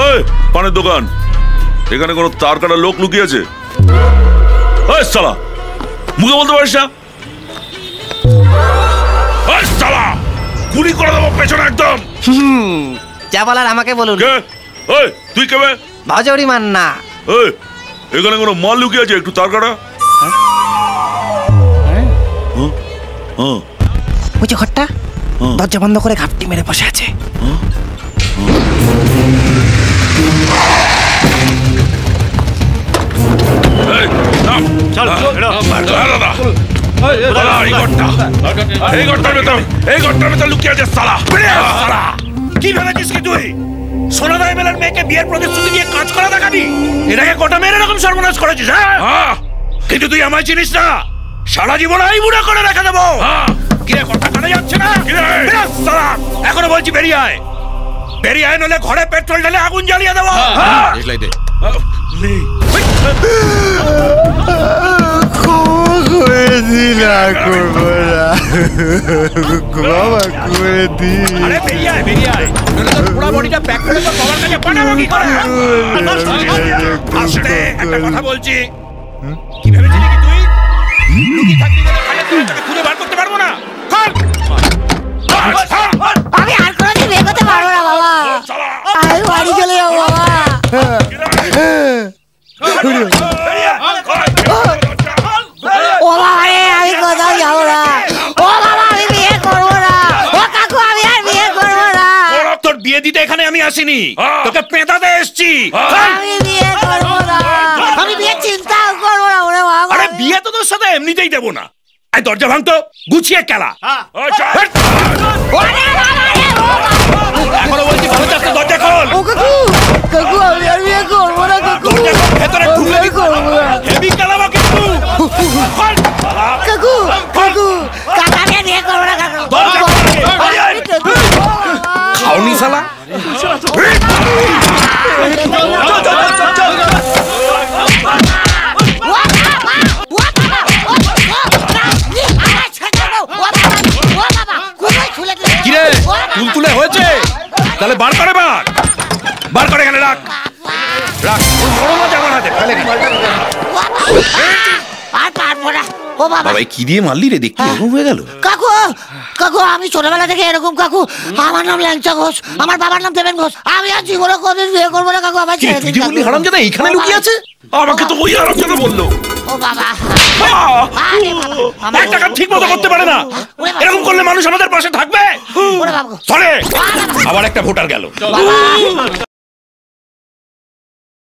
ওই পানের দোকান, এখানে কোনো তার কাটা লোক লুকিয়ে আছে? ওই শালা, মুখে বলতে পারিস না? ওই শালা, গুলি করে দেবো পেছনে একদম। যা বলার আমাকে বলুন। কে? ওই তুই কে? ভাজড়ি মান্না। ওই এখানে কোনো মাল লুকিয়ে আছে, একটু তার কাটা। ওই যে ঘরটা, দরজা বন্ধ করে ঘাপটি মেরে বসে আছে। কি ভেবেছিস কি তুই? সোনাদাই মেলার মেয়েকে বিয়ের প্রতিশ্রুতি দিয়ে কাজ করা দেখাবি? এটাকে গোটা মেয়ের এরকম সর্বনাশ করেছিস? হ্যাঁ, কিন্তু তুই আমায় চিনিস না। সারা জীবন এই বুড়া করে রেখে দেবো। কিরে, কথা কানে যাচ্ছে না? এখনো বলছি বেরিয়ে আয়, বেরিয়ে আয়, নলে ঘরে পেট্রোল ঢেলে আগুন জ্বালিয়ে দেবো। কথা বলছি, কি ভেবেছিলি কি তুই? লুকি থাকলি গেলে খুঁজে বার করতে পারবো না? আমি আর কোনোদিন বিয়ে করতে পারবো না বাবা, আমি বাড়ি চলে যাবো বাবা। ও বাবা রে, আমি কোথাও যাবো না। ও বাবা, আমি বিয়ে করবো না। ও কাকু, আমি আর বিয়ে করবো না। তোর বিয়ে দিতে এখানে আমি আসিনি, তোকে পেঁদাতে এসছি। আমি বিয়ে করবো না, আমি বিয়ে চিন্তাও করবো না। ওরে বাবা, আরে বিয়ে তো তোর সাথে এমনিতেই দেবো না। এই দরজা ভাঙতো, গুছিয়ে কেলা। এখনো বলছি ভালো চাচ্ছে, দরজা খোল। ও কাকু, কাকু আমি আর বিয়ে করবো না। কাকু ভেতরে ঢুকে করবো না, হেভি কেলাবো কিন্তু। কাকু, কাকু, কাকা আমি আর বিয়ে করবো না। কাকু খাওনি শালা। কিরে, তুলতুলে হয়েছে? তাহলে বার করে, বার করে এখানে রাখ, রাখ। বড় মজা বানাতে ফেলে আর পারবো না। ও বাবা, বাবা কি দিয়ে মারলি রে? দেখি এরকম হয়ে গেল। কাকু, কাকু আমি ছোটবেলা থেকে এরকম। কাকু, আমার নাম ল্যাংচা ঘোষ, আমার বাবার নাম দেবেন ঘোষ। আমি আর জীবনে কোনদিন বিয়ে করবো না। কাকু আমার ছেড়ে দিন। বললি হারামজাদা এখানে লুকিয়ে আছে? আমাকে তো ওই আরামজাদা বললো। ও বাবা, একটা কাজ ঠিক মতো করতে পারে না। এরকম করলে মানুষ আমাদের পাশে থাকবে? চলে আবার একটা ভোটার গেল।